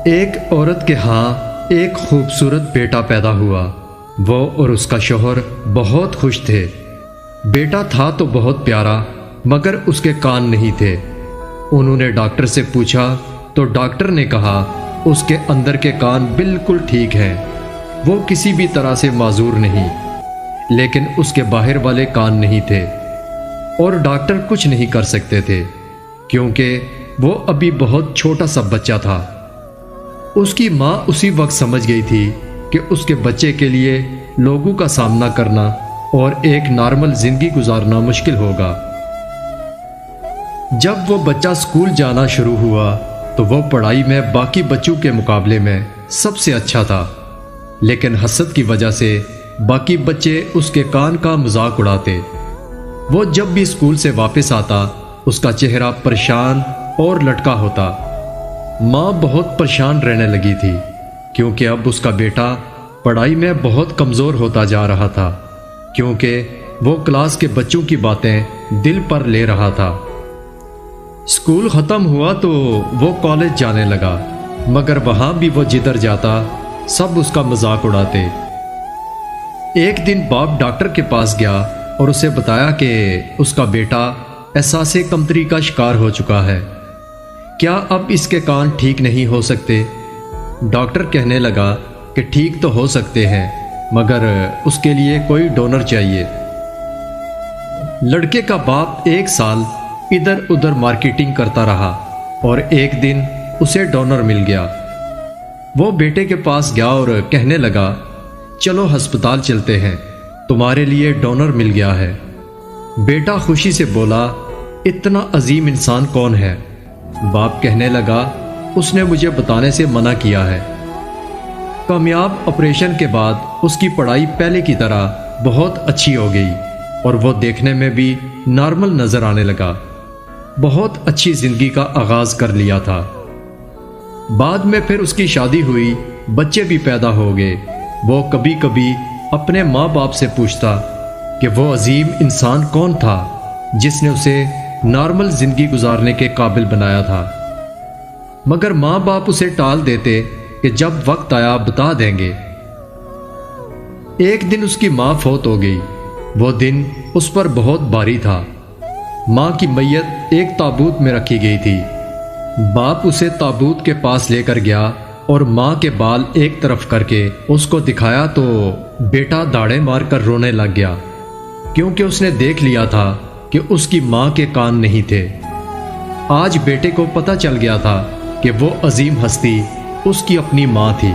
ایک عورت کے ہاں ایک خوبصورت بیٹا پیدا ہوا۔ وہ اور اس کا شوہر بہت خوش تھے۔ بیٹا تھا تو بہت پیارا، مگر اس کے کان نہیں تھے۔ انہوں نے ڈاکٹر سے پوچھا تو ڈاکٹر نے کہا اس کے اندر کے کان بالکل ٹھیک ہیں، وہ کسی بھی طرح سے معذور نہیں، لیکن اس کے باہر والے کان نہیں تھے، اور ڈاکٹر کچھ نہیں کر سکتے تھے کیونکہ وہ ابھی بہت چھوٹا سا بچہ تھا۔ اس کی ماں اسی وقت سمجھ گئی تھی کہ اس کے بچے کے لیے لوگوں کا سامنا کرنا اور ایک نارمل زندگی گزارنا مشکل ہوگا۔ جب وہ بچہ اسکول جانا شروع ہوا تو وہ پڑھائی میں باقی بچوں کے مقابلے میں سب سے اچھا تھا، لیکن حسد کی وجہ سے باقی بچے اس کے کان کا مذاق اڑاتے۔ وہ جب بھی اسکول سے واپس آتا اس کا چہرہ پریشان اور لٹکا ہوتا۔ ماں بہت پریشان رہنے لگی تھی کیونکہ اب اس کا بیٹا پڑھائی میں بہت کمزور ہوتا جا رہا تھا، کیونکہ وہ کلاس کے بچوں کی باتیں دل پر لے رہا تھا۔ اسکول ختم ہوا تو وہ کالج جانے لگا، مگر وہاں بھی وہ جدھر جاتا سب اس کا مذاق اڑاتے۔ ایک دن باپ ڈاکٹر کے پاس گیا اور اسے بتایا کہ اس کا بیٹا احساس کمتری کا شکار ہو چکا ہے، کیا اب اس کے کان ٹھیک نہیں ہو سکتے؟ ڈاکٹر کہنے لگا کہ ٹھیک تو ہو سکتے ہیں، مگر اس کے لیے کوئی ڈونر چاہیے۔ لڑکے کا باپ ایک سال ادھر ادھر مارکیٹنگ کرتا رہا اور ایک دن اسے ڈونر مل گیا۔ وہ بیٹے کے پاس گیا اور کہنے لگا چلو ہسپتال چلتے ہیں، تمہارے لیے ڈونر مل گیا ہے۔ بیٹا خوشی سے بولا اتنا عظیم انسان کون ہے؟ باپ کہنے لگا اس نے مجھے بتانے سے منع کیا ہے۔ کامیاب آپریشن کے بعد اس کی پڑھائی پہلے کی طرح بہت اچھی ہو گئی اور وہ دیکھنے میں بھی نارمل نظر آنے لگا، بہت اچھی زندگی کا آغاز کر لیا تھا۔ بعد میں پھر اس کی شادی ہوئی، بچے بھی پیدا ہو گئے۔ وہ کبھی کبھی اپنے ماں باپ سے پوچھتا کہ وہ عظیم انسان کون تھا جس نے اسے نارمل زندگی گزارنے کے قابل بنایا تھا، مگر ماں باپ اسے ٹال دیتے کہ جب وقت آیا بتا دیں گے۔ ایک دن اس کی ماں فوت ہو گئی۔ وہ دن اس پر بہت بھاری تھا۔ ماں کی میت ایک تابوت میں رکھی گئی تھی۔ باپ اسے تابوت کے پاس لے کر گیا اور ماں کے بال ایک طرف کر کے اس کو دکھایا تو بیٹا داڑیں مار کر رونے لگ گیا، کیونکہ اس نے دیکھ لیا تھا کہ اس کی ماں کے کان نہیں تھے۔ آج بیٹے کو پتہ چل گیا تھا کہ وہ عظیم ہستی اس کی اپنی ماں تھی۔